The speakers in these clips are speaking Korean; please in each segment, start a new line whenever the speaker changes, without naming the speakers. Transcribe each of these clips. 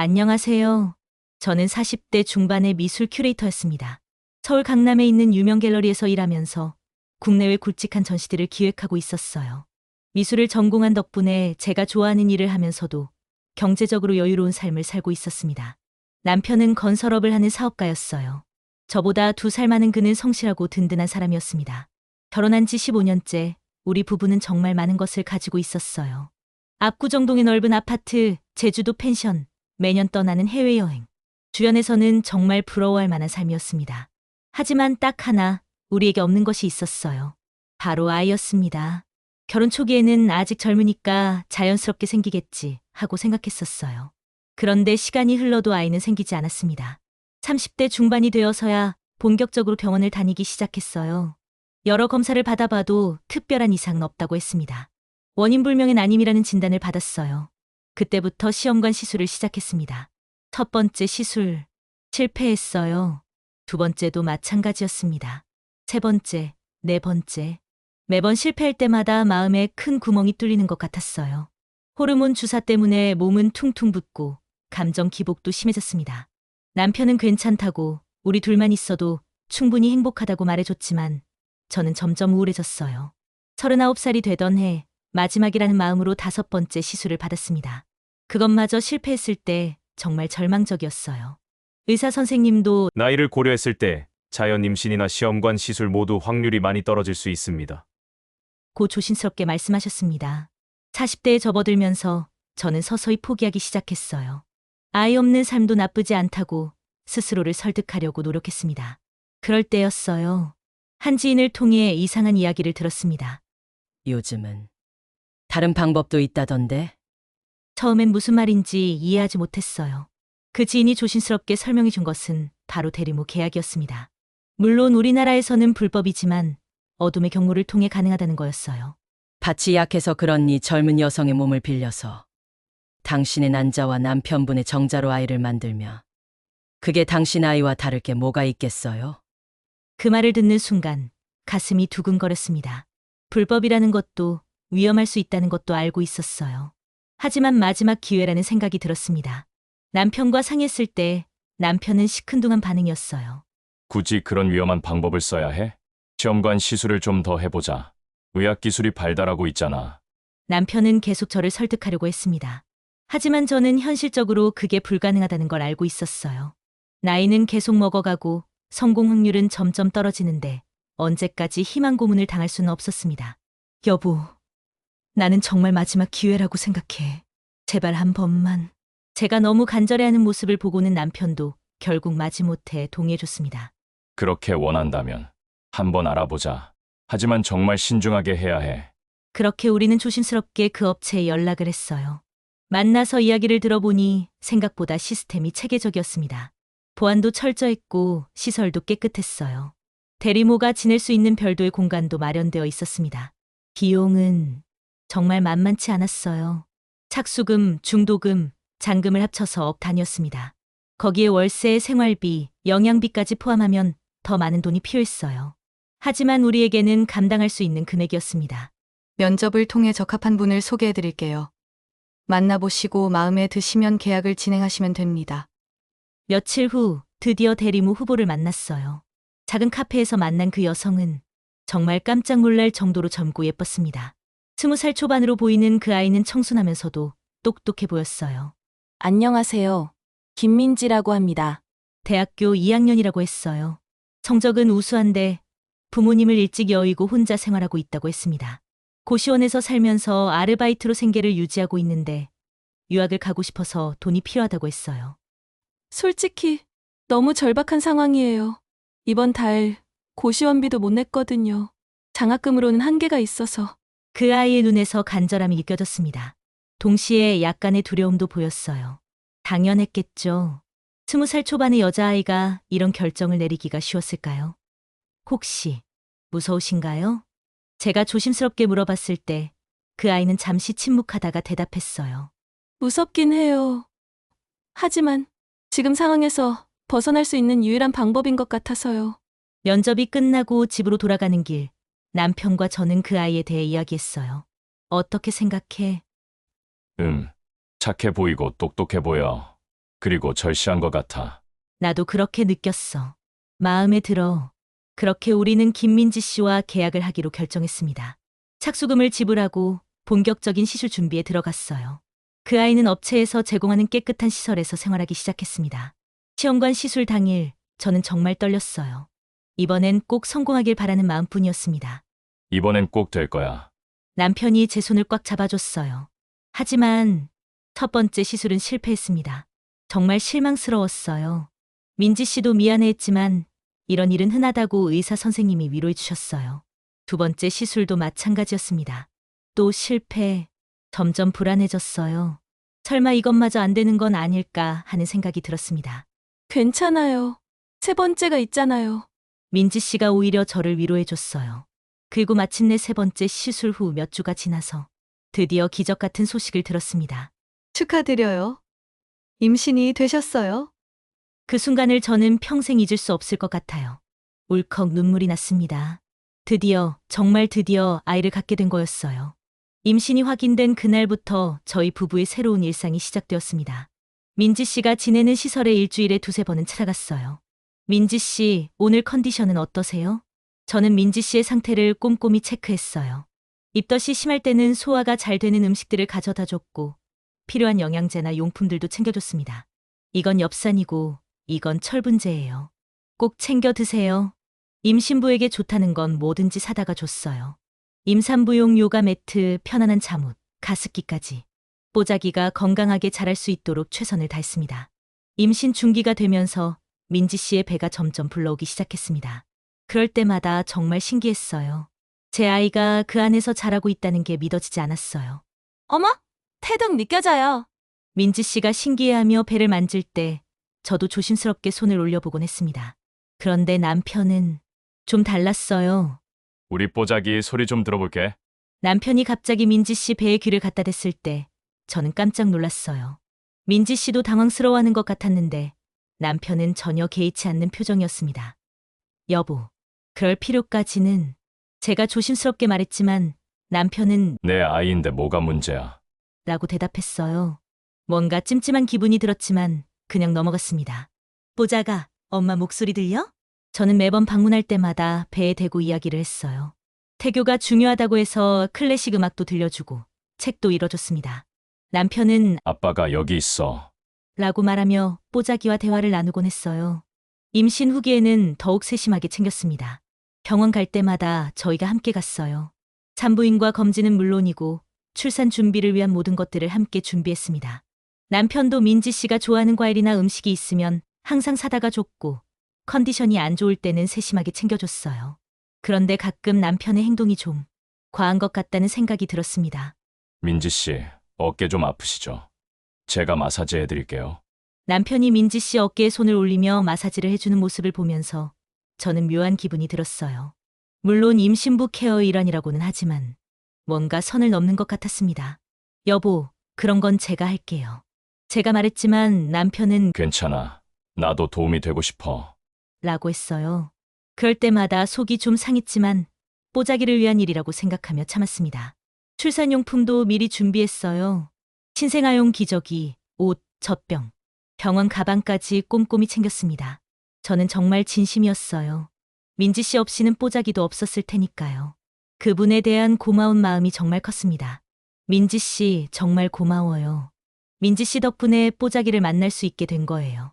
안녕하세요. 저는 40대 중반의 미술 큐레이터였습니다. 서울 강남에 있는 유명 갤러리에서 일하면서 국내외 굵직한 전시들을 기획하고 있었어요. 미술을 전공한 덕분에 제가 좋아하는 일을 하면서도 경제적으로 여유로운 삶을 살고 있었습니다. 남편은 건설업을 하는 사업가였어요. 저보다 2살 많은 그는 성실하고 든든한 사람이었습니다. 결혼한 지 15년째 우리 부부는 정말 많은 것을 가지고 있었어요. 압구정동의 넓은 아파트, 제주도 펜션, 매년 떠나는 해외여행. 주변에서는 정말 부러워할 만한 삶이었습니다. 하지만 딱 하나 우리에게 없는 것이 있었어요. 바로 아이였습니다. 결혼 초기에는 아직 젊으니까 자연스럽게 생기겠지 하고 생각했었어요. 그런데 시간이 흘러도 아이는 생기지 않았습니다. 30대 중반이 되어서야 본격적으로 병원을 다니기 시작했어요. 여러 검사를 받아봐도 특별한 이상은 없다고 했습니다. 원인 불명의 난임이라는 진단을 받았어요. 그때부터 시험관 시술을 시작했습니다. 첫 번째 시술, 실패했어요. 두 번째도 마찬가지였습니다. 세 번째, 네 번째. 매번 실패할 때마다 마음에 큰 구멍이 뚫리는 것 같았어요. 호르몬 주사 때문에 몸은 퉁퉁 붓고 감정 기복도 심해졌습니다. 남편은 괜찮다고 우리 둘만 있어도 충분히 행복하다고 말해줬지만 저는 점점 우울해졌어요. 39살이 되던 해 마지막이라는 마음으로 5번째 시술을 받았습니다. 그것마저 실패했을 때 정말 절망적이었어요. 의사 선생님도
나이를 고려했을 때 자연 임신이나 시험관 시술 모두 확률이 많이 떨어질 수 있습니다.
고 조심스럽게 말씀하셨습니다. 40대에 접어들면서 저는 서서히 포기하기 시작했어요. 아이 없는 삶도 나쁘지 않다고 스스로를 설득하려고 노력했습니다. 그럴 때였어요. 한 지인을 통해 이상한 이야기를 들었습니다.
요즘은 다른 방법도 있다던데.
처음엔 무슨 말인지 이해하지 못했어요. 그 지인이 조심스럽게 설명해 준 것은 바로 대리모 계약이었습니다. 물론 우리나라에서는 불법이지만 어둠의 경로를 통해 가능하다는 거였어요.
밭이 약해서 그렇니 젊은 여성의 몸을 빌려서 당신의 난자와 남편분의 정자로 아이를 만들며 그게 당신 아이와 다를 게 뭐가 있겠어요?
그 말을 듣는 순간 가슴이 두근거렸습니다. 불법이라는 것도 위험할 수 있다는 것도 알고 있었어요. 하지만 마지막 기회라는 생각이 들었습니다. 남편과 상의했을 때 남편은 시큰둥한 반응이었어요.
굳이 그런 위험한 방법을 써야 해? 시험관 시술을 좀 더 해보자. 의학기술이 발달하고 있잖아.
남편은 계속 저를 설득하려고 했습니다. 하지만 저는 현실적으로 그게 불가능하다는 걸 알고 있었어요. 나이는 계속 먹어가고 성공 확률은 점점 떨어지는데 언제까지 희망 고문을 당할 수는 없었습니다. 여보, 나는 정말 마지막 기회라고 생각해. 제발 한 번만. 제가 너무 간절해하는 모습을 보고는 남편도 결국 마지못해 동의해줬습니다.
그렇게 원한다면 한번 알아보자. 하지만 정말 신중하게 해야 해.
그렇게 우리는 조심스럽게 그 업체에 연락을 했어요. 만나서 이야기를 들어보니 생각보다 시스템이 체계적이었습니다. 보안도 철저했고 시설도 깨끗했어요. 대리모가 지낼 수 있는 별도의 공간도 마련되어 있었습니다. 비용은 정말 만만치 않았어요. 착수금, 중도금, 잔금을 합쳐서 억 단위였습니다. 거기에 월세, 생활비, 영양비까지 포함하면 더 많은 돈이 필요했어요. 하지만 우리에게는 감당할 수 있는 금액이었습니다.
면접을 통해 적합한 분을 소개해 드릴게요. 만나보시고 마음에 드시면 계약을 진행하시면 됩니다.
며칠 후 드디어 대리모 후보를 만났어요. 작은 카페에서 만난 그 여성은 정말 깜짝 놀랄 정도로 젊고 예뻤습니다. 20살 초반으로 보이는 그 아이는 청순하면서도 똑똑해 보였어요.
안녕하세요. 김민지라고 합니다.
대학교 2학년이라고 했어요. 성적은 우수한데 부모님을 일찍 여의고 혼자 생활하고 있다고 했습니다. 고시원에서 살면서 아르바이트로 생계를 유지하고 있는데 유학을 가고 싶어서 돈이 필요하다고 했어요.
솔직히 너무 절박한 상황이에요. 이번 달 고시원비도 못 냈거든요. 장학금으로는 한계가 있어서.
그 아이의 눈에서 간절함이 느껴졌습니다. 동시에 약간의 두려움도 보였어요. 당연했겠죠. 20살 초반의 여자아이가 이런 결정을 내리기가 쉬웠을까요? 혹시 무서우신가요? 제가 조심스럽게 물어봤을 때 그 아이는 잠시 침묵하다가 대답했어요.
무섭긴 해요. 하지만 지금 상황에서 벗어날 수 있는 유일한 방법인 것 같아서요.
면접이 끝나고 집으로 돌아가는 길, 남편과 저는 그 아이에 대해 이야기했어요. 어떻게 생각해?
착해 보이고 똑똑해 보여. 그리고 절실한 것 같아.
나도 그렇게 느꼈어. 마음에 들어. 그렇게 우리는 김민지 씨와 계약을 하기로 결정했습니다. 착수금을 지불하고 본격적인 시술 준비에 들어갔어요. 그 아이는 업체에서 제공하는 깨끗한 시설에서 생활하기 시작했습니다. 시험관 시술 당일 저는 정말 떨렸어요. 이번엔 꼭 성공하길 바라는 마음뿐이었습니다.
이번엔 꼭 될 거야.
남편이 제 손을 꽉 잡아줬어요. 하지만 첫 번째 시술은 실패했습니다. 정말 실망스러웠어요. 민지 씨도 미안해했지만 이런 일은 흔하다고 의사 선생님이 위로해 주셨어요. 두 번째 시술도 마찬가지였습니다. 또 실패. 점점 불안해졌어요. 설마 이것마저 안 되는 건 아닐까 하는 생각이 들었습니다.
괜찮아요. 세 번째가 있잖아요.
민지 씨가 오히려 저를 위로해 줬어요. 그리고 마침내 세 번째 시술 후 몇 주가 지나서 드디어 기적 같은 소식을 들었습니다.
축하드려요. 임신이 되셨어요?
그 순간을 저는 평생 잊을 수 없을 것 같아요. 울컥 눈물이 났습니다. 드디어, 정말 드디어 아이를 갖게 된 거였어요. 임신이 확인된 그날부터 저희 부부의 새로운 일상이 시작되었습니다. 민지 씨가 지내는 시설에 일주일에 두세 번은 찾아갔어요. 민지 씨, 오늘 컨디션은 어떠세요? 저는 민지 씨의 상태를 꼼꼼히 체크했어요. 입덧이 심할 때는 소화가 잘 되는 음식들을 가져다 줬고 필요한 영양제나 용품들도 챙겨줬습니다. 이건 엽산이고 이건 철분제예요. 꼭 챙겨 드세요. 임신부에게 좋다는 건 뭐든지 사다가 줬어요. 임산부용 요가 매트, 편안한 잠옷, 가습기까지. 뽀자기가 건강하게 자랄 수 있도록 최선을 다했습니다. 임신 중기가 되면서 민지 씨의 배가 점점 불러오기 시작했습니다. 그럴 때마다 정말 신기했어요. 제 아이가 그 안에서 자라고 있다는 게 믿어지지 않았어요.
어머, 태동 느껴져요.
민지 씨가 신기해하며 배를 만질 때 저도 조심스럽게 손을 올려보곤 했습니다. 그런데 남편은 좀 달랐어요.
우리 뽀자기 소리 좀 들어볼게.
남편이 갑자기 민지 씨 배에 귀를 갖다 댔을 때 저는 깜짝 놀랐어요. 민지 씨도 당황스러워하는 것 같았는데 남편은 전혀 개의치 않는 표정이었습니다. 여보, 그럴 필요까지는. 제가 조심스럽게 말했지만 남편은
내 아이인데 뭐가 문제야.
라고 대답했어요. 뭔가 찜찜한 기분이 들었지만 그냥 넘어갔습니다. 뽀자가, 엄마 목소리 들려? 저는 매번 방문할 때마다 배에 대고 이야기를 했어요. 태교가 중요하다고 해서 클래식 음악도 들려주고 책도 읽어줬습니다. 남편은
아빠가 여기 있어.
라고 말하며 뽀자기와 대화를 나누곤 했어요. 임신 후기에는 더욱 세심하게 챙겼습니다. 병원 갈 때마다 저희가 함께 갔어요. 산부인과 검진은 물론이고 출산 준비를 위한 모든 것들을 함께 준비했습니다. 남편도 민지 씨가 좋아하는 과일이나 음식이 있으면 항상 사다가 줬고 컨디션이 안 좋을 때는 세심하게 챙겨줬어요. 그런데 가끔 남편의 행동이 좀 과한 것 같다는 생각이 들었습니다.
민지 씨, 어깨 좀 아프시죠? 제가 마사지 해드릴게요.
남편이 민지 씨 어깨에 손을 올리며 마사지를 해주는 모습을 보면서 저는 묘한 기분이 들었어요. 물론 임신부 케어 일환이라고는 하지만 뭔가 선을 넘는 것 같았습니다. 여보, 그런 건 제가 할게요. 제가 말했지만 남편은
괜찮아. 나도 도움이 되고 싶어.
라고 했어요. 그럴 때마다 속이 좀 상했지만 뽀자기를 위한 일이라고 생각하며 참았습니다. 출산용품도 미리 준비했어요. 신생아용 기저귀, 옷, 젖병, 병원 가방까지 꼼꼼히 챙겼습니다. 저는 정말 진심이었어요. 민지 씨 없이는 뽀자기도 없었을 테니까요. 그분에 대한 고마운 마음이 정말 컸습니다. 민지 씨 정말 고마워요. 민지 씨 덕분에 뽀자기를 만날 수 있게 된 거예요.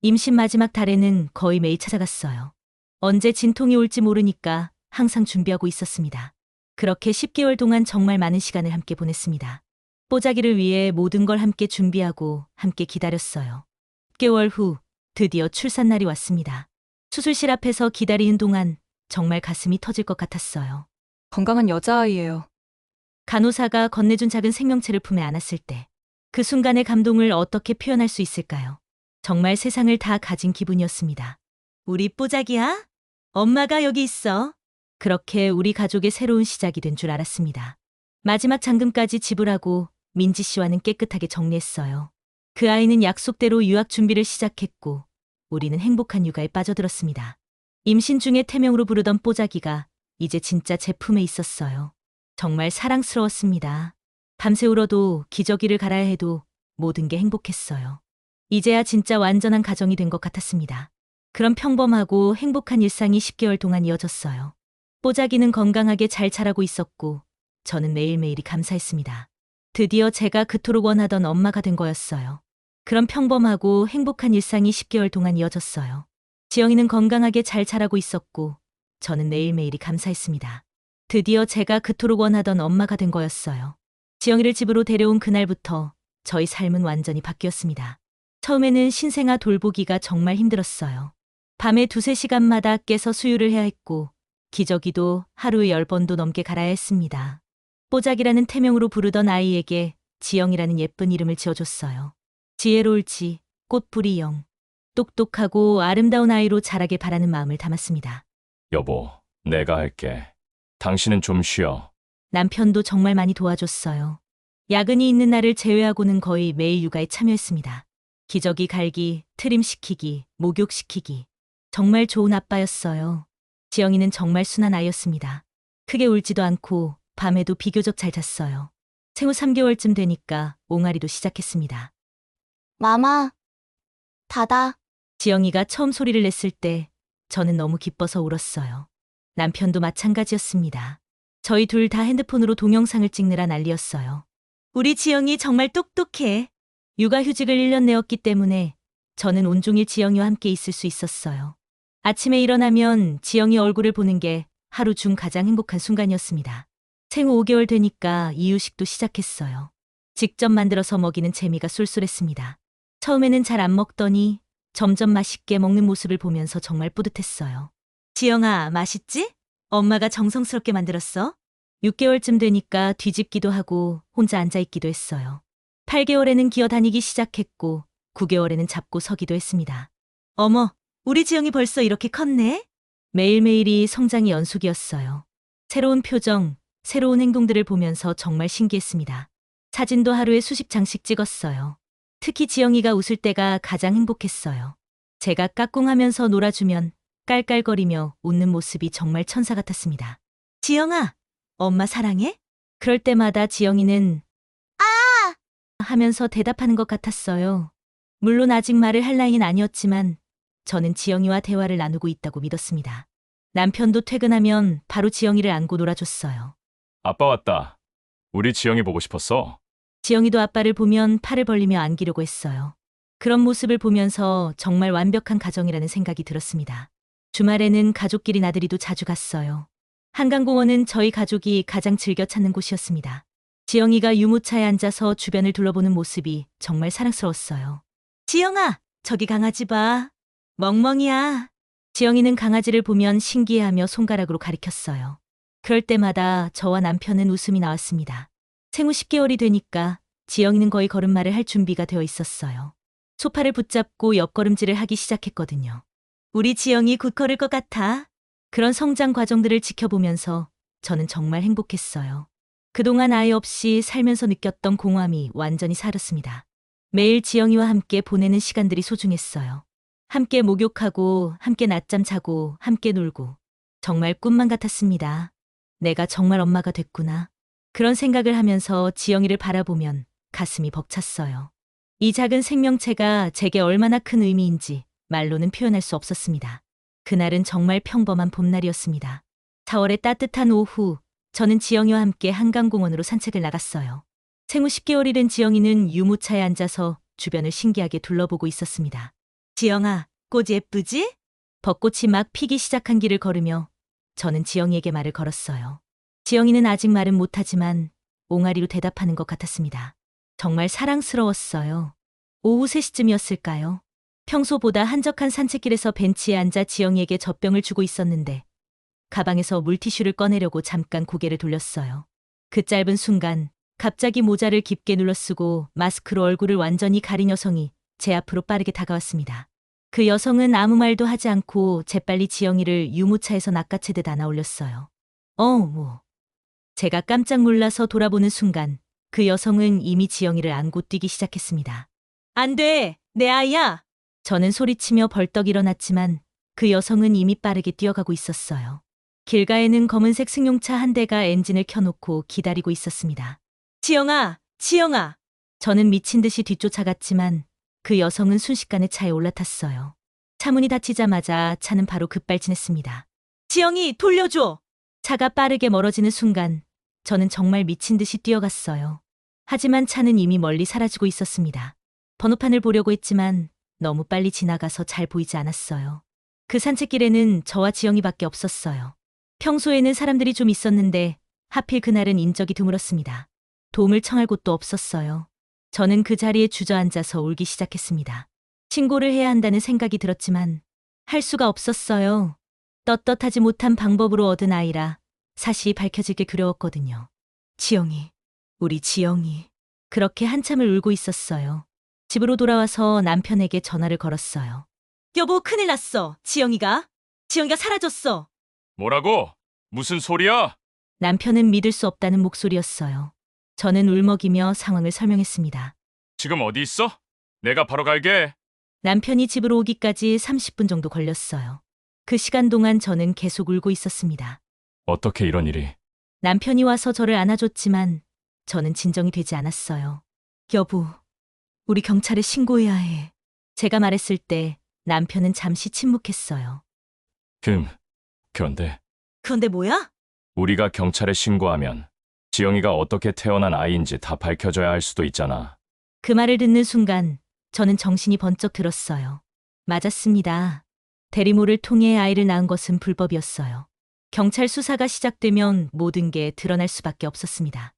임신 마지막 달에는 거의 매일 찾아갔어요. 언제 진통이 올지 모르니까 항상 준비하고 있었습니다. 그렇게 10개월 동안 정말 많은 시간을 함께 보냈습니다. 뽀자기를 위해 모든 걸 함께 준비하고 함께 기다렸어요. 10개월 후 드디어 출산날이 왔습니다. 수술실 앞에서 기다리는 동안 정말 가슴이 터질 것 같았어요.
건강한 여자아이예요.
간호사가 건네준 작은 생명체를 품에 안았을 때 그 순간의 감동을 어떻게 표현할 수 있을까요? 정말 세상을 다 가진 기분이었습니다. 우리 뽀자기야? 엄마가 여기 있어. 그렇게 우리 가족의 새로운 시작이 된 줄 알았습니다. 마지막 잔금까지 지불하고 민지 씨와는 깨끗하게 정리했어요. 그 아이는 약속대로 유학 준비를 시작했고 우리는 행복한 육아에 빠져들었습니다. 임신 중에 태명으로 부르던 뽀자기가 이제 진짜 제 품에 있었어요. 정말 사랑스러웠습니다. 밤새 울어도 기저귀를 갈아야 해도 모든 게 행복했어요. 이제야 진짜 완전한 가정이 된 것 같았습니다. 그런 평범하고 행복한 일상이 10개월 동안 이어졌어요. 뽀자기는 건강하게 잘 자라고 있었고 저는 매일매일이 감사했습니다. 드디어 제가 그토록 원하던 엄마가 된 거였어요. 그런 평범하고 행복한 일상이 10개월 동안 이어졌어요. 지영이는 건강하게 잘 자라고 있었고 저는 매일매일이 감사했습니다. 드디어 제가 그토록 원하던 엄마가 된 거였어요. 지영이를 집으로 데려온 그날부터 저희 삶은 완전히 바뀌었습니다. 처음에는 신생아 돌보기가 정말 힘들었어요. 밤에 2~3시간마다 깨서 수유를 해야 했고 기저귀도 하루에 10번도 넘게 갈아야 했습니다. 뽀작이라는 태명으로 부르던 아이에게 지영이라는 예쁜 이름을 지어줬어요. 지혜로울지 꽃뿌리 영. 똑똑하고 아름다운 아이로 자라길 바라는 마음을 담았습니다.
여보, 내가 할게. 당신은 좀 쉬어.
남편도 정말 많이 도와줬어요. 야근이 있는 날을 제외하고는 거의 매일 육아에 참여했습니다. 기저귀 갈기, 트림시키기, 목욕시키기. 정말 좋은 아빠였어요. 지영이는 정말 순한 아이였습니다. 크게 울지도 않고 밤에도 비교적 잘 잤어요. 생후 3개월쯤 되니까 옹알이도 시작했습니다.
마마, 다다.
지영이가 처음 소리를 냈을 때 저는 너무 기뻐서 울었어요. 남편도 마찬가지였습니다. 저희 둘 다 핸드폰으로 동영상을 찍느라 난리였어요. 우리 지영이 정말 똑똑해. 육아휴직을 1년 내었기 때문에 저는 온종일 지영이와 함께 있을 수 있었어요. 아침에 일어나면 지영이 얼굴을 보는 게 하루 중 가장 행복한 순간이었습니다. 생후 5개월 되니까 이유식도 시작했어요. 직접 만들어서 먹이는 재미가 쏠쏠했습니다. 처음에는 잘 안 먹더니 점점 맛있게 먹는 모습을 보면서 정말 뿌듯했어요. 지영아, 맛있지? 엄마가 정성스럽게 만들었어. 6개월쯤 되니까 뒤집기도 하고 혼자 앉아있기도 했어요. 8개월에는 기어다니기 시작했고 9개월에는 잡고 서기도 했습니다. 어머, 우리 지영이 벌써 이렇게 컸네? 매일매일이 성장의 연속이었어요. 새로운 표정, 새로운 행동들을 보면서 정말 신기했습니다. 사진도 하루에 수십 장씩 찍었어요. 특히 지영이가 웃을 때가 가장 행복했어요. 제가 까꿍하면서 놀아주면 깔깔거리며 웃는 모습이 정말 천사 같았습니다. 지영아, 엄마 사랑해? 그럴 때마다 지영이는 하면서 대답하는 것 같았어요. 물론 아직 말을 할 나이는 아니었지만 저는 지영이와 대화를 나누고 있다고 믿었습니다. 남편도 퇴근하면 바로 지영이를 안고 놀아줬어요.
아빠 왔다. 우리 지영이 보고 싶었어.
지영이도 아빠를 보면 팔을 벌리며 안기려고 했어요. 그런 모습을 보면서 정말 완벽한 가정이라는 생각이 들었습니다. 주말에는 가족끼리 나들이도 자주 갔어요. 한강공원은 저희 가족이 가장 즐겨 찾는 곳이었습니다. 지영이가 유모차에 앉아서 주변을 둘러보는 모습이 정말 사랑스러웠어요. 지영아, 저기 강아지 봐. 멍멍이야. 지영이는 강아지를 보면 신기해하며 손가락으로 가리켰어요. 그럴 때마다 저와 남편은 웃음이 나왔습니다. 생후 10개월이 되니까 지영이는 거의 걸음마를 할 준비가 되어 있었어요. 소파를 붙잡고 옆걸음질을 하기 시작했거든요. 우리 지영이 곧 걸을 것 같아. 그런 성장 과정들을 지켜보면서 저는 정말 행복했어요. 그동안 아이 없이 살면서 느꼈던 공허함이 완전히 사라졌습니다. 매일 지영이와 함께 보내는 시간들이 소중했어요. 함께 목욕하고, 함께 낮잠 자고, 함께 놀고. 정말 꿈만 같았습니다. 내가 정말 엄마가 됐구나. 그런 생각을 하면서 지영이를 바라보면 가슴이 벅찼어요. 이 작은 생명체가 제게 얼마나 큰 의미인지 말로는 표현할 수 없었습니다. 그날은 정말 평범한 봄날이었습니다. 4월의 따뜻한 오후, 저는 지영이와 함께 한강공원으로 산책을 나갔어요. 생후 10개월이 된 지영이는 유모차에 앉아서 주변을 신기하게 둘러보고 있었습니다. 지영아, 꽃 예쁘지? 벚꽃이 막 피기 시작한 길을 걸으며 저는 지영이에게 말을 걸었어요. 지영이는 아직 말은 못하지만 옹알이로 대답하는 것 같았습니다. 정말 사랑스러웠어요. 오후 3시쯤이었을까요? 평소보다 한적한 산책길에서 벤치에 앉아 지영이에게 젖병을 주고 있었는데 가방에서 물티슈를 꺼내려고 잠깐 고개를 돌렸어요. 그 짧은 순간 갑자기 모자를 깊게 눌러쓰고 마스크로 얼굴을 완전히 가린 여성이 제 앞으로 빠르게 다가왔습니다. 그 여성은 아무 말도 하지 않고 재빨리 지영이를 유모차에서 낚아채듯 안아 올렸어요. 제가 깜짝 놀라서 돌아보는 순간 그 여성은 이미 지영이를 안고 뛰기 시작했습니다. 안 돼! 내 아이야! 저는 소리치며 벌떡 일어났지만 그 여성은 이미 빠르게 뛰어가고 있었어요. 길가에는 검은색 승용차 한 대가 엔진을 켜놓고 기다리고 있었습니다. 지영아! 지영아! 저는 미친 듯이 뒤쫓아갔지만 그 여성은 순식간에 차에 올라탔어요. 차문이 닫히자마자 차는 바로 급발진했습니다. 지영이 돌려줘! 차가 빠르게 멀어지는 순간 저는 정말 미친 듯이 뛰어갔어요. 하지만 차는 이미 멀리 사라지고 있었습니다. 번호판을 보려고 했지만 너무 빨리 지나가서 잘 보이지 않았어요. 그 산책길에는 저와 지영이밖에 없었어요. 평소에는 사람들이 좀 있었는데 하필 그날은 인적이 드물었습니다. 도움을 청할 곳도 없었어요. 저는 그 자리에 주저앉아서 울기 시작했습니다. 신고를 해야 한다는 생각이 들었지만 할 수가 없었어요. 떳떳하지 못한 방법으로 얻은 아이라 사실이 밝혀지길 두려웠거든요. 지영이, 우리 지영이. 그렇게 한참을 울고 있었어요. 집으로 돌아와서 남편에게 전화를 걸었어요. 여보, 큰일 났어. 지영이가 사라졌어.
뭐라고? 무슨 소리야?
남편은 믿을 수 없다는 목소리였어요. 저는 울먹이며 상황을 설명했습니다.
지금 어디 있어? 내가 바로 갈게.
남편이 집으로 오기까지 30분 정도 걸렸어요. 그 시간 동안 저는 계속 울고 있었습니다.
어떻게 이런 일이?
남편이 와서 저를 안아줬지만 저는 진정이 되지 않았어요. 여보, 우리 경찰에 신고해야 해. 제가 말했을 때 남편은 잠시 침묵했어요.
그런데
그런데 뭐야?
우리가 경찰에 신고하면 지영이가 어떻게 태어난 아이인지 다 밝혀져야 할 수도 있잖아.
그 말을 듣는 순간 저는 정신이 번쩍 들었어요. 맞았습니다. 대리모를 통해 아이를 낳은 것은 불법이었어요. 경찰 수사가 시작되면 모든 게 드러날 수밖에 없었습니다.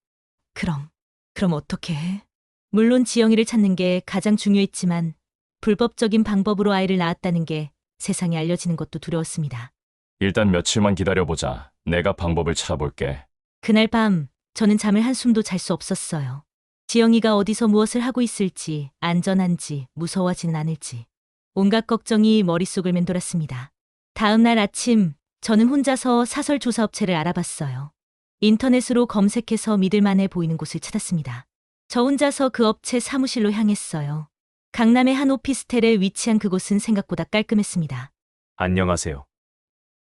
그럼 어떻게 해? 물론 지영이를 찾는 게 가장 중요했지만 불법적인 방법으로 아이를 낳았다는 게 세상에 알려지는 것도 두려웠습니다.
일단 며칠만 기다려보자. 내가 방법을 찾아볼게.
그날 밤 저는 잠을 한숨도 잘 수 없었어요. 지영이가 어디서 무엇을 하고 있을지, 안전한지, 무서워하지는 않을지. 온갖 걱정이 머릿속을 맴돌았습니다. 다음 날 아침 저는 혼자서 사설 조사업체를 알아봤어요. 인터넷으로 검색해서 믿을만해 보이는 곳을 찾았습니다. 저 혼자서 그 업체 사무실로 향했어요. 강남의 한 오피스텔에 위치한 그곳은 생각보다 깔끔했습니다.
안녕하세요.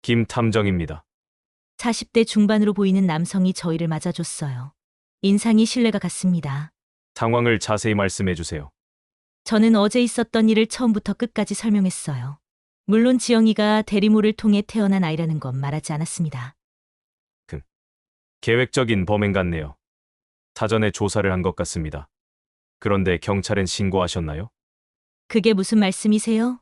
김탐정입니다.
40대 중반으로 보이는 남성이 저희를 맞아줬어요. 인상이 신뢰가 갔습니다.
상황을 자세히 말씀해 주세요.
저는 어제 있었던 일을 처음부터 끝까지 설명했어요. 물론 지영이가 대리모를 통해 태어난 아이라는 건 말하지 않았습니다.
계획적인 범행 같네요. 사전에 조사를 한 것 같습니다. 그런데 경찰엔 신고하셨나요?
그게 무슨 말씀이세요?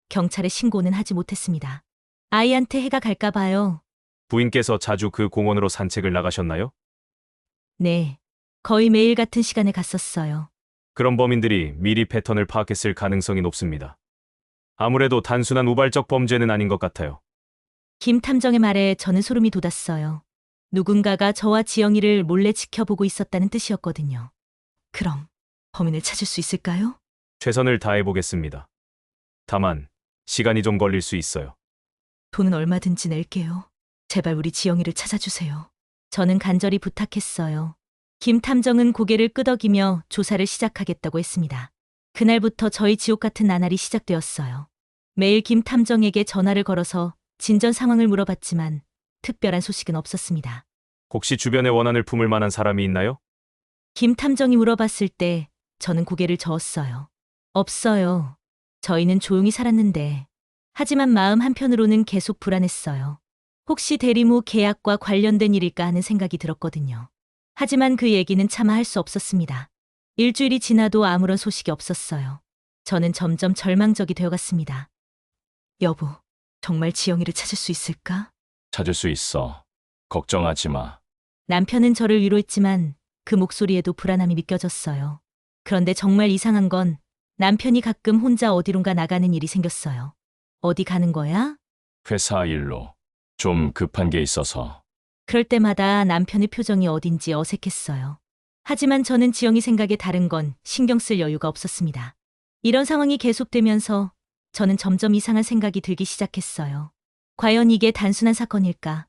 경찰에 신고는 하지 못했습니다. 아이한테 해가 갈까 봐요.
부인께서 자주 그 공원으로 산책을 나가셨나요?
네. 거의 매일 같은 시간에 갔었어요.
그런 범인들이 미리 패턴을 파악했을 가능성이 높습니다. 아무래도 단순한 우발적 범죄는 아닌 것 같아요.
김 탐정의 말에 저는 소름이 돋았어요. 누군가가 저와 지영이를 몰래 지켜보고 있었다는 뜻이었거든요. 그럼 범인을 찾을 수 있을까요?
최선을 다해보겠습니다. 다만 시간이 좀 걸릴 수 있어요.
돈은 얼마든지 낼게요. 제발 우리 지영이를 찾아주세요. 저는 간절히 부탁했어요. 김 탐정은 고개를 끄덕이며 조사를 시작하겠다고 했습니다. 그날부터 저희 지옥 같은 나날이 시작되었어요. 매일 김 탐정에게 전화를 걸어서 진전 상황을 물어봤지만 특별한 소식은 없었습니다.
혹시 주변에 원한을 품을 만한 사람이 있나요?
김 탐정이 물어봤을 때 저는 고개를 저었어요. 없어요. 저희는 조용히 살았는데. 하지만 마음 한편으로는 계속 불안했어요. 혹시 대리모 계약과 관련된 일일까 하는 생각이 들었거든요. 하지만 그 얘기는 차마 할 수 없었습니다. 일주일이 지나도 아무런 소식이 없었어요. 저는 점점 절망적이 되어갔습니다. 여보, 정말 지영이를 찾을 수 있을까?
찾을 수 있어. 걱정하지 마.
남편은 저를 위로했지만 그 목소리에도 불안함이 느껴졌어요. 그런데 정말 이상한 건 남편이 가끔 혼자 어디론가 나가는 일이 생겼어요. 어디 가는 거야?
회사 일로. 좀 급한 게 있어서.
그럴 때마다 남편의 표정이 어딘지 어색했어요. 하지만 저는 지영이 생각에 다른 건 신경 쓸 여유가 없었습니다. 이런 상황이 계속되면서 저는 점점 이상한 생각이 들기 시작했어요. 과연 이게 단순한 사건일까?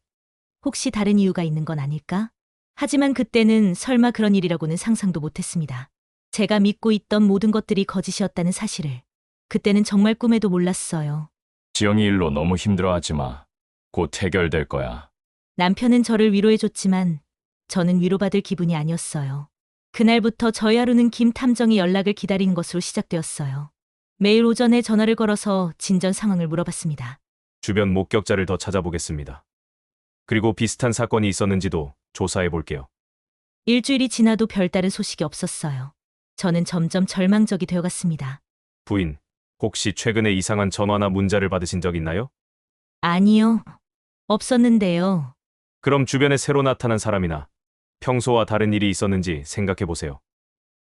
혹시 다른 이유가 있는 건 아닐까? 하지만 그때는 설마 그런 일이라고는 상상도 못했습니다. 제가 믿고 있던 모든 것들이 거짓이었다는 사실을. 그때는 정말 꿈에도 몰랐어요.
지영이 일로 너무 힘들어하지 마. 곧 해결될 거야.
남편은 저를 위로해줬지만 저는 위로받을 기분이 아니었어요. 그날부터 저희 하루는 김 탐정이 연락을 기다리는 것으로 시작되었어요. 매일 오전에 전화를 걸어서 진전 상황을 물어봤습니다.
주변 목격자를 더 찾아보겠습니다. 그리고 비슷한 사건이 있었는지도 조사해 볼게요.
일주일이 지나도 별다른 소식이 없었어요. 저는 점점 절망적이 되어갔습니다.
부인, 혹시 최근에 이상한 전화나 문자를 받으신 적 있나요?
아니요. 없었는데요.
그럼 주변에 새로 나타난 사람이나 평소와 다른 일이 있었는지 생각해 보세요.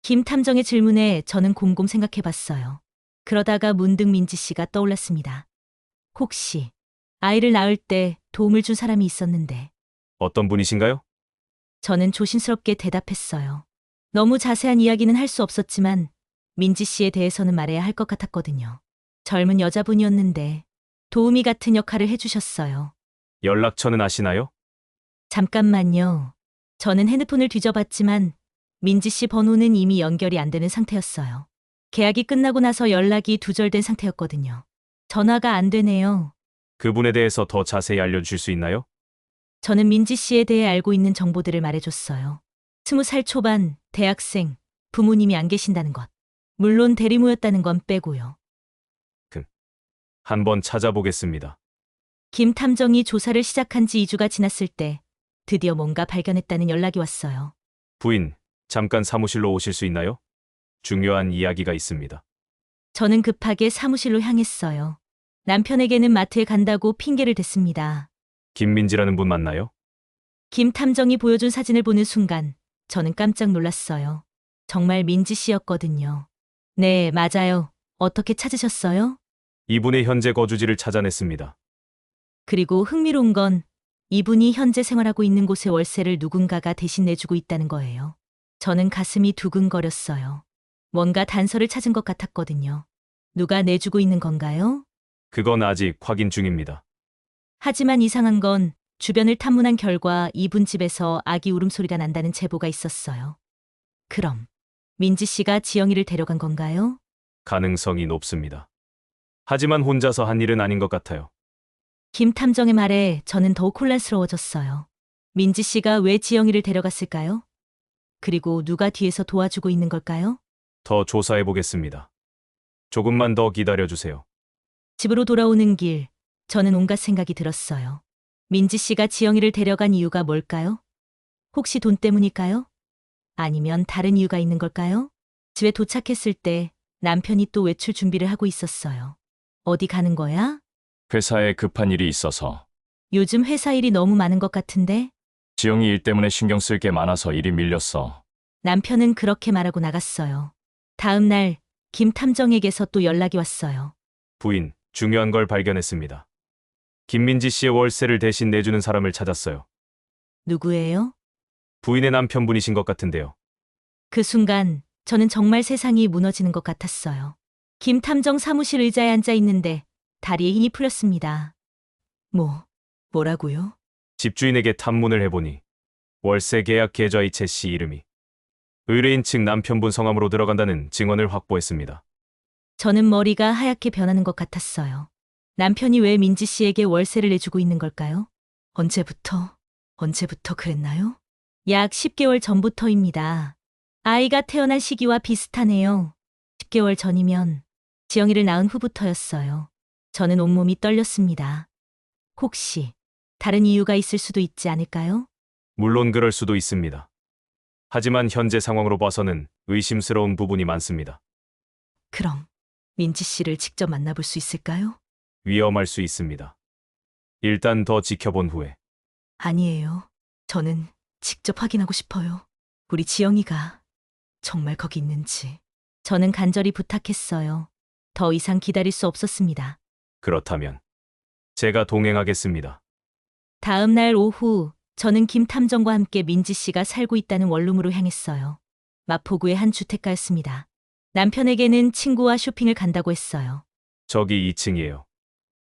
김 탐정의 질문에 저는 곰곰 생각해 봤어요. 그러다가 문득 민지 씨가 떠올랐습니다. 혹시 아이를 낳을 때 도움을 준 사람이 있었는데
어떤 분이신가요?
저는 조심스럽게 대답했어요. 너무 자세한 이야기는 할 수 없었지만 민지 씨에 대해서는 말해야 할 것 같았거든요. 젊은 여자분이었는데 도우미 같은 역할을 해주셨어요.
연락처는 아시나요?
잠깐만요. 저는 핸드폰을 뒤져봤지만 민지 씨 번호는 이미 연결이 안 되는 상태였어요. 계약이 끝나고 나서 연락이 두절된 상태였거든요. 전화가 안 되네요.
그분에 대해서 더 자세히 알려주실 수 있나요?
저는 민지 씨에 대해 알고 있는 정보들을 말해줬어요. 20살 초반, 대학생, 부모님이 안 계신다는 것. 물론 대리모였다는 건 빼고요.
한번 찾아보겠습니다.
김 탐정이 조사를 시작한 지 2주가 지났을 때 드디어 뭔가 발견했다는 연락이 왔어요.
부인, 잠깐 사무실로 오실 수 있나요? 중요한 이야기가 있습니다.
저는 급하게 사무실로 향했어요. 남편에게는 마트에 간다고 핑계를 댔습니다.
김민지라는 분 맞나요?
김 탐정이 보여준 사진을 보는 순간 저는 깜짝 놀랐어요. 정말 민지 씨였거든요. 네, 맞아요. 어떻게 찾으셨어요?
이분의 현재 거주지를 찾아냈습니다.
그리고 흥미로운 건 이분이 현재 생활하고 있는 곳의 월세를 누군가가 대신 내주고 있다는 거예요. 저는 가슴이 두근거렸어요. 뭔가 단서를 찾은 것 같았거든요. 누가 내주고 있는 건가요?
그건 아직 확인 중입니다.
하지만 이상한 건 주변을 탐문한 결과 이분 집에서 아기 울음소리가 난다는 제보가 있었어요. 그럼 민지 씨가 지영이를 데려간 건가요?
가능성이 높습니다. 하지만 혼자서 한 일은 아닌 것 같아요.
김 탐정의 말에 저는 더욱 혼란스러워졌어요. 민지 씨가 왜 지영이를 데려갔을까요? 그리고 누가 뒤에서 도와주고 있는 걸까요?
더 조사해 보겠습니다. 조금만 더 기다려 주세요.
집으로 돌아오는 길, 저는 온갖 생각이 들었어요. 민지 씨가 지영이를 데려간 이유가 뭘까요? 혹시 돈 때문일까요? 아니면 다른 이유가 있는 걸까요? 집에 도착했을 때 남편이 또 외출 준비를 하고 있었어요. 어디 가는 거야?
회사에 급한 일이 있어서.
요즘 회사 일이 너무 많은 것 같은데?
지영이 일 때문에 신경 쓸 게 많아서 일이 밀렸어.
남편은 그렇게 말하고 나갔어요. 다음 날, 김 탐정에게서 또 연락이 왔어요.
부인, 중요한 걸 발견했습니다. 김민지 씨의 월세를 대신 내주는 사람을 찾았어요.
누구예요?
부인의 남편분이신 것 같은데요.
그 순간, 저는 정말 세상이 무너지는 것 같았어요. 김 탐정 사무실 의자에 앉아 있는데 다리에 힘이 풀렸습니다. 뭐라고요?
집주인에게 탐문을 해보니 월세 계약 계좌의 최 씨 이름이 의뢰인 측 남편분 성함으로 들어간다는 증언을 확보했습니다.
저는 머리가 하얗게 변하는 것 같았어요. 남편이 왜 민지 씨에게 월세를 내주고 있는 걸까요? 언제부터 그랬나요? 약 10개월 전부터입니다. 아이가 태어난 시기와 비슷하네요. 10개월 전이면 지영이를 낳은 후부터였어요. 저는 온몸이 떨렸습니다. 혹시 다른 이유가 있을 수도 있지 않을까요?
물론 그럴 수도 있습니다. 하지만 현재 상황으로 봐서는 의심스러운 부분이 많습니다.
그럼 민지 씨를 직접 만나볼 수 있을까요?
위험할 수 있습니다. 일단 더 지켜본 후에.
아니에요. 저는 직접 확인하고 싶어요. 우리 지영이가 정말 거기 있는지. 저는 간절히 부탁했어요. 더 이상 기다릴 수 없었습니다.
그렇다면 제가 동행하겠습니다.
다음 날 오후, 저는 김 탐정과 함께 민지 씨가 살고 있다는 원룸으로 향했어요. 마포구의 한 주택가였습니다. 남편에게는 친구와 쇼핑을 간다고 했어요.
저기 2층이에요.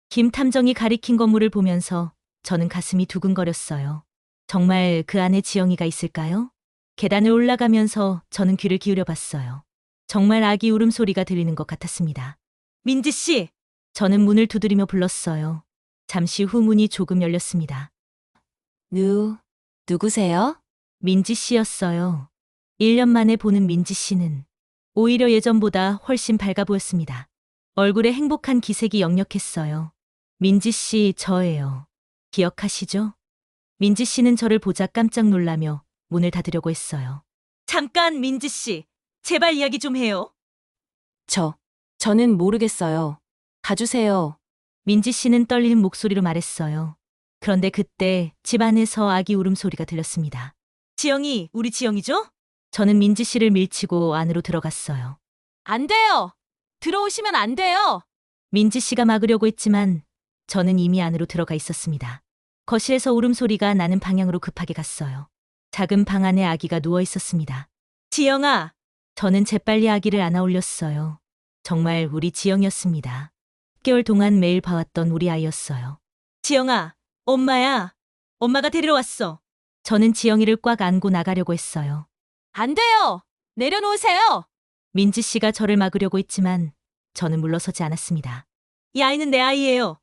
김 탐정이 가리킨 건물을 보면서 저는 가슴이 두근거렸어요. 정말 그 안에 지영이가 있을까요? 계단을 올라가면서 저는 귀를 기울여 봤어요. 정말 아기 울음소리가 들리는 것 같았습니다. 민지 씨! 저는 문을 두드리며 불렀어요. 잠시 후 문이 조금 열렸습니다.
누구세요?
민지 씨였어요. 1년 만에 보는 민지 씨는 오히려 예전보다 훨씬 밝아 보였습니다. 얼굴에 행복한 기색이 역력했어요. 민지 씨, 저예요. 기억하시죠? 민지 씨는 저를 보자 깜짝 놀라며 문을 닫으려고 했어요. 잠깐, 민지 씨. 제발 이야기 좀 해요.
저는 모르겠어요. 가주세요.
민지 씨는 떨리는 목소리로 말했어요. 그런데 그때 집 안에서 아기 울음소리가 들렸습니다. 지영이, 우리 지영이죠? 저는 민지 씨를 밀치고 안으로 들어갔어요.
안 돼요. 들어오시면 안 돼요.
민지 씨가 막으려고 했지만 저는 이미 안으로 들어가 있었습니다. 거실에서 울음소리가 나는 방향으로 급하게 갔어요. 작은 방 안에 아기가 누워 있었습니다. 지영아! 저는 재빨리 아기를 안아 올렸어요. 정말 우리 지영이었습니다. 10개월 동안 매일 봐왔던 우리 아이였어요. 지영아, 엄마야. 엄마가 데리러 왔어. 저는 지영이를 꽉 안고 나가려고 했어요.
안 돼요. 내려놓으세요.
민지 씨가 저를 막으려고 했지만 저는 물러서지 않았습니다. 이 아이는 내 아이예요.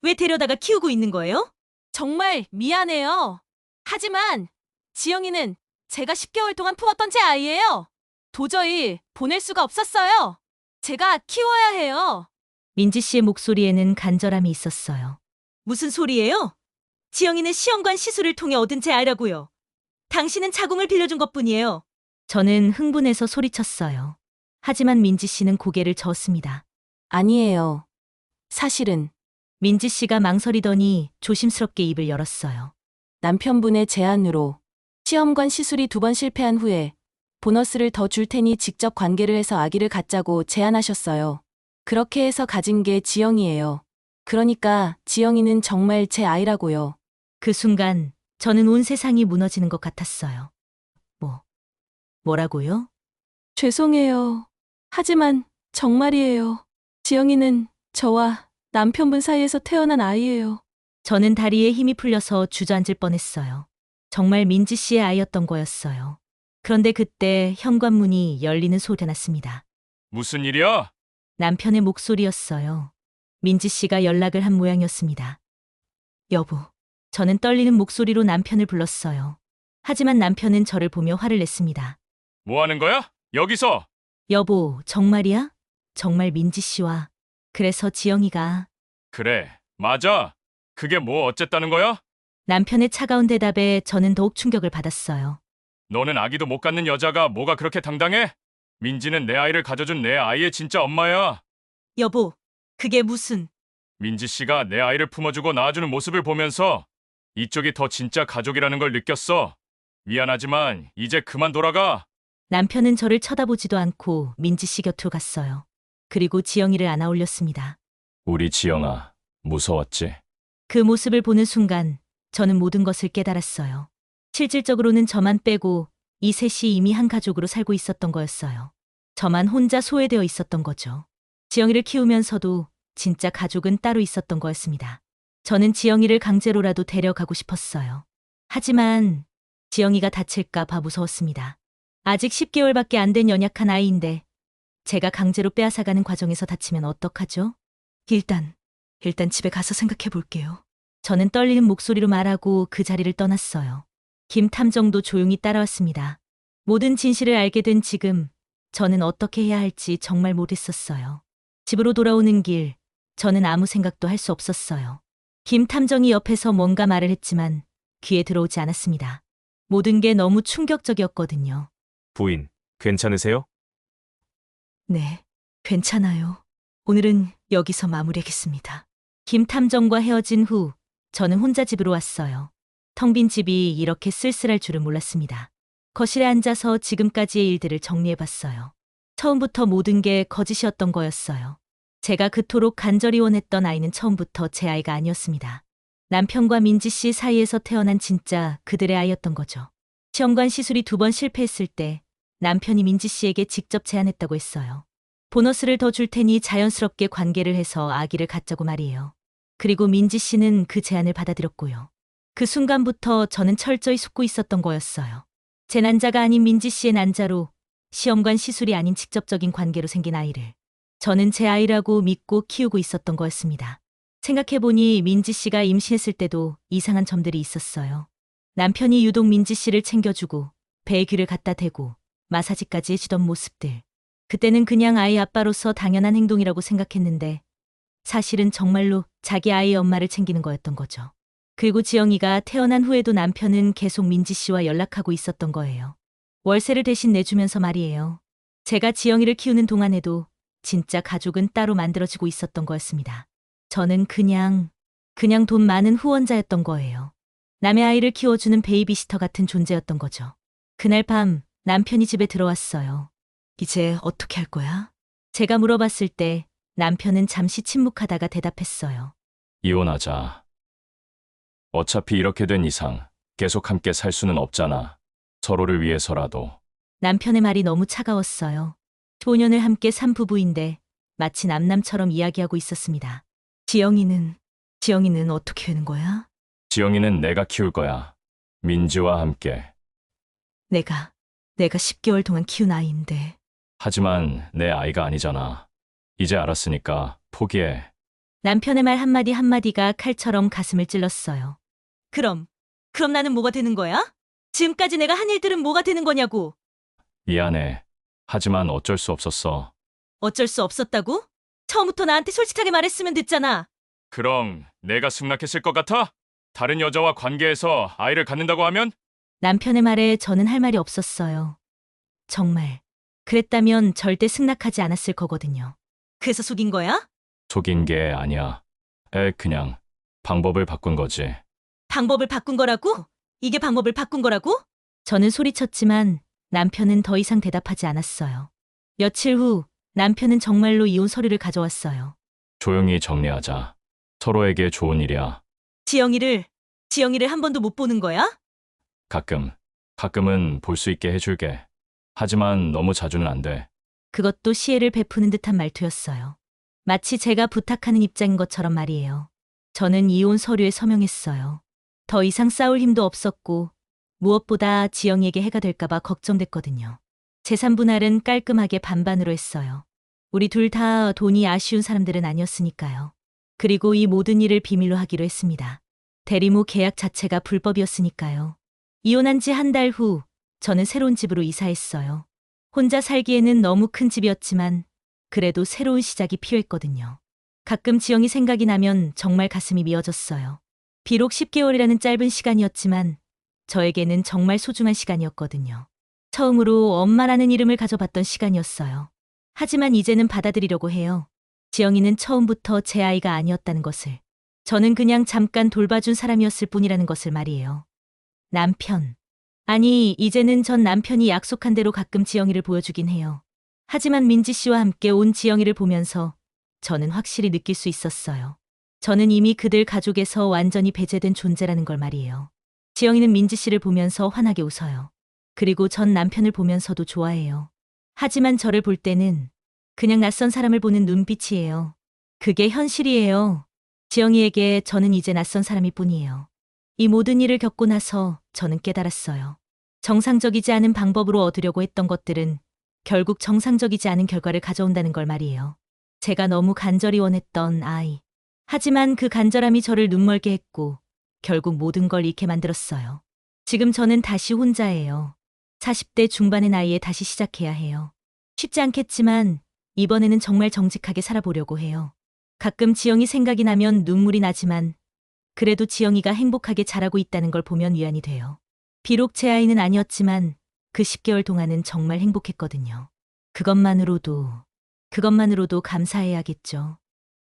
왜 데려다가 키우고 있는 거예요?
정말 미안해요. 하지만 지영이는 제가 10개월 동안 품었던 제 아이예요. 도저히 보낼 수가 없었어요. 제가 키워야 해요.
민지 씨의 목소리에는 간절함이 있었어요. 무슨 소리예요? 지영이는 시험관 시술을 통해 얻은 제 아이라고요. 당신은 자궁을 빌려준 것뿐이에요. 저는 흥분해서 소리쳤어요. 하지만 민지 씨는 고개를 저었습니다.
아니에요. 사실은
민지 씨가 망설이더니 조심스럽게 입을 열었어요.
남편분의 제안으로 시험관 시술이 2번 실패한 후에 보너스를 더 줄 테니 직접 관계를 해서 아기를 갖자고 제안하셨어요. 그렇게 해서 가진 게 지영이에요. 그러니까 지영이는 정말 제 아이라고요.
그 순간 저는 온 세상이 무너지는 것 같았어요. 뭐라고요?
죄송해요. 하지만 정말이에요. 지영이는 저와 남편분 사이에서 태어난 아이예요.
저는 다리에 힘이 풀려서 주저앉을 뻔했어요. 정말 민지 씨의 아이였던 거였어요. 그런데 그때 현관문이 열리는 소리가 났습니다.
무슨 일이야?
남편의 목소리였어요. 민지 씨가 연락을 한 모양이었습니다. 여보, 저는 떨리는 목소리로 남편을 불렀어요. 하지만 남편은 저를 보며 화를 냈습니다.
뭐 하는 거야? 여기서!
여보, 정말이야? 정말 민지 씨와. 그래서 지영이가.
그래, 맞아. 그게 뭐 어쨌다는 거야?
남편의 차가운 대답에 저는 더욱 충격을 받았어요.
너는 아기도 못 갖는 여자가 뭐가 그렇게 당당해? 민지는 내 아이를 가져준 내 아이의 진짜 엄마야.
여보, 그게 무슨.
민지 씨가 내 아이를 품어주고 낳아주는 모습을 보면서 이쪽이 더 진짜 가족이라는 걸 느꼈어. 미안하지만 이제 그만 돌아가.
남편은 저를 쳐다보지도 않고 민지 씨 곁으로 갔어요. 그리고 지영이를 안아 올렸습니다.
우리 지영아, 무서웠지?
그 모습을 보는 순간 저는 모든 것을 깨달았어요. 실질적으로는 저만 빼고 이 셋이 이미 한 가족으로 살고 있었던 거였어요. 저만 혼자 소외되어 있었던 거죠. 지영이를 키우면서도 진짜 가족은 따로 있었던 거였습니다. 저는 지영이를 강제로라도 데려가고 싶었어요. 하지만 지영이가 다칠까 봐 무서웠습니다. 아직 10개월밖에 안 된 연약한 아이인데 제가 강제로 빼앗아가는 과정에서 다치면 어떡하죠? 일단 집에 가서 생각해 볼게요. 저는 떨리는 목소리로 말하고 그 자리를 떠났어요. 김 탐정도 조용히 따라왔습니다. 모든 진실을 알게 된 지금 저는 어떻게 해야 할지 정말 모르겠었어요. 집으로 돌아오는 길 저는 아무 생각도 할 수 없었어요. 김 탐정이 옆에서 뭔가 말을 했지만 귀에 들어오지 않았습니다. 모든 게 너무 충격적이었거든요.
부인, 괜찮으세요?
네, 괜찮아요. 오늘은 여기서 마무리하겠습니다. 김 탐정과 헤어진 후 저는 혼자 집으로 왔어요. 텅 빈 집이 이렇게 쓸쓸할 줄은 몰랐습니다. 거실에 앉아서 지금까지의 일들을 정리해봤어요. 처음부터 모든 게 거짓이었던 거였어요. 제가 그토록 간절히 원했던 아이는 처음부터 제 아이가 아니었습니다. 남편과 민지 씨 사이에서 태어난 진짜 그들의 아이였던 거죠. 시험관 시술이 2번 실패했을 때 남편이 민지 씨에게 직접 제안했다고 했어요. 보너스를 더 줄 테니 자연스럽게 관계를 해서 아기를 갖자고 말이에요. 그리고 민지 씨는 그 제안을 받아들였고요. 그 순간부터 저는 철저히 숨고 있었던 거였어요. 제 난자가 아닌 민지 씨의 난자로 시험관 시술이 아닌 직접적인 관계로 생긴 아이를 저는 제 아이라고 믿고 키우고 있었던 거였습니다. 생각해보니 민지 씨가 임신했을 때도 이상한 점들이 있었어요. 남편이 유독 민지 씨를 챙겨주고 배에 귀를 갖다 대고 마사지까지 해주던 모습들. 그때는 그냥 아이 아빠로서 당연한 행동이라고 생각했는데 사실은 정말로 자기 아이의 엄마를 챙기는 거였던 거죠. 그리고 지영이가 태어난 후에도 남편은 계속 민지 씨와 연락하고 있었던 거예요. 월세를 대신 내주면서 말이에요. 제가 지영이를 키우는 동안에도 진짜 가족은 따로 만들어지고 있었던 거였습니다. 저는 그냥 돈 많은 후원자였던 거예요. 남의 아이를 키워주는 베이비시터 같은 존재였던 거죠. 그날 밤 남편이 집에 들어왔어요. 이제 어떻게 할 거야? 제가 물어봤을 때 남편은 잠시 침묵하다가 대답했어요.
이혼하자. 어차피 이렇게 된 이상 계속 함께 살 수는 없잖아. 서로를 위해서라도.
남편의 말이 너무 차가웠어요. 5년을 함께 산 부부인데 마치 남남처럼 이야기하고 있었습니다. 지영이는 어떻게 되는 거야?
지영이는 내가 키울 거야. 민지와 함께.
내가 10개월 동안 키운 아이인데.
하지만 내 아이가 아니잖아. 이제 알았으니까 포기해.
남편의 말 한마디 한마디가 칼처럼 가슴을 찔렀어요. 그럼 나는 뭐가 되는 거야? 지금까지 내가 한 일들은 뭐가 되는 거냐고.
미안해. 하지만 어쩔 수 없었어.
어쩔 수 없었다고? 처음부터 나한테 솔직하게 말했으면 됐잖아.
그럼 내가 승낙했을 것 같아? 다른 여자와 관계해서 아이를 갖는다고 하면?
남편의 말에 저는 할 말이 없었어요. 정말 그랬다면 절대 승낙하지 않았을 거거든요. 그래서 속인 거야?
속인 게 아니야. 그냥 방법을 바꾼 거지.
방법을 바꾼 거라고? 이게 방법을 바꾼 거라고? 저는 소리쳤지만 남편은 더 이상 대답하지 않았어요. 며칠 후 남편은 정말로 이혼 서류를 가져왔어요.
조용히 정리하자. 서로에게 좋은 일이야.
지영이를 한 번도 못 보는 거야?
가끔은 볼 수 있게 해줄게. 하지만 너무 자주는 안 돼.
그것도 시혜를 베푸는 듯한 말투였어요. 마치 제가 부탁하는 입장인 것처럼 말이에요. 저는 이혼 서류에 서명했어요. 더 이상 싸울 힘도 없었고 무엇보다 지영이에게 해가 될까봐 걱정됐거든요. 재산 분할은 깔끔하게 반반으로 했어요. 우리 둘 다 돈이 아쉬운 사람들은 아니었으니까요. 그리고 이 모든 일을 비밀로 하기로 했습니다. 대리모 계약 자체가 불법이었으니까요. 이혼한 지 한 달 후 저는 새로운 집으로 이사했어요. 혼자 살기에는 너무 큰 집이었지만 그래도 새로운 시작이 필요했거든요. 가끔 지영이 생각이 나면 정말 가슴이 미어졌어요. 비록 10개월이라는 짧은 시간이었지만 저에게는 정말 소중한 시간이었거든요. 처음으로 엄마라는 이름을 가져봤던 시간이었어요. 하지만 이제는 받아들이려고 해요. 지영이는 처음부터 제 아이가 아니었다는 것을. 저는 그냥 잠깐 돌봐준 사람이었을 뿐이라는 것을 말이에요. 남편. 아니, 이제는 전 남편이 약속한 대로 가끔 지영이를 보여주긴 해요. 하지만 민지 씨와 함께 온 지영이를 보면서 저는 확실히 느낄 수 있었어요. 저는 이미 그들 가족에서 완전히 배제된 존재라는 걸 말이에요. 지영이는 민지 씨를 보면서 환하게 웃어요. 그리고 전 남편을 보면서도 좋아해요. 하지만 저를 볼 때는 그냥 낯선 사람을 보는 눈빛이에요. 그게 현실이에요. 지영이에게 저는 이제 낯선 사람일 뿐이에요. 이 모든 일을 겪고 나서 저는 깨달았어요. 정상적이지 않은 방법으로 얻으려고 했던 것들은 결국 정상적이지 않은 결과를 가져온다는 걸 말이에요. 제가 너무 간절히 원했던 아이. 하지만 그 간절함이 저를 눈멀게 했고 결국 모든 걸 잃게 만들었어요. 지금 저는 다시 혼자예요. 40대 중반의 나이에 다시 시작해야 해요. 쉽지 않겠지만 이번에는 정말 정직하게 살아보려고 해요. 가끔 지영이 생각이 나면 눈물이 나지만 그래도 지영이가 행복하게 자라고 있다는 걸 보면 위안이 돼요. 비록 제 아이는 아니었지만 그 10개월 동안은 정말 행복했거든요. 그것만으로도 감사해야겠죠.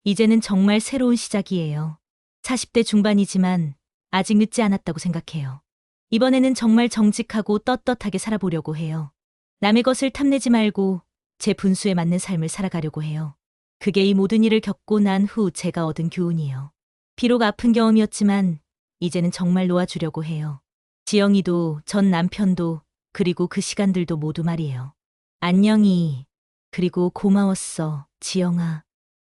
이제는 정말 새로운 시작이에요. 40대 중반이지만 아직 늦지 않았다고 생각해요. 이번에는 정말 정직하고 떳떳하게 살아보려고 해요. 남의 것을 탐내지 말고 제 분수에 맞는 삶을 살아가려고 해요. 그게 이 모든 일을 겪고 난 후 제가 얻은 교훈이에요. 비록 아픈 경험이었지만 이제는 정말 놓아주려고 해요. 지영이도 전 남편도 그리고 그 시간들도 모두 말이에요. 안녕히 그리고 고마웠어, 지영아.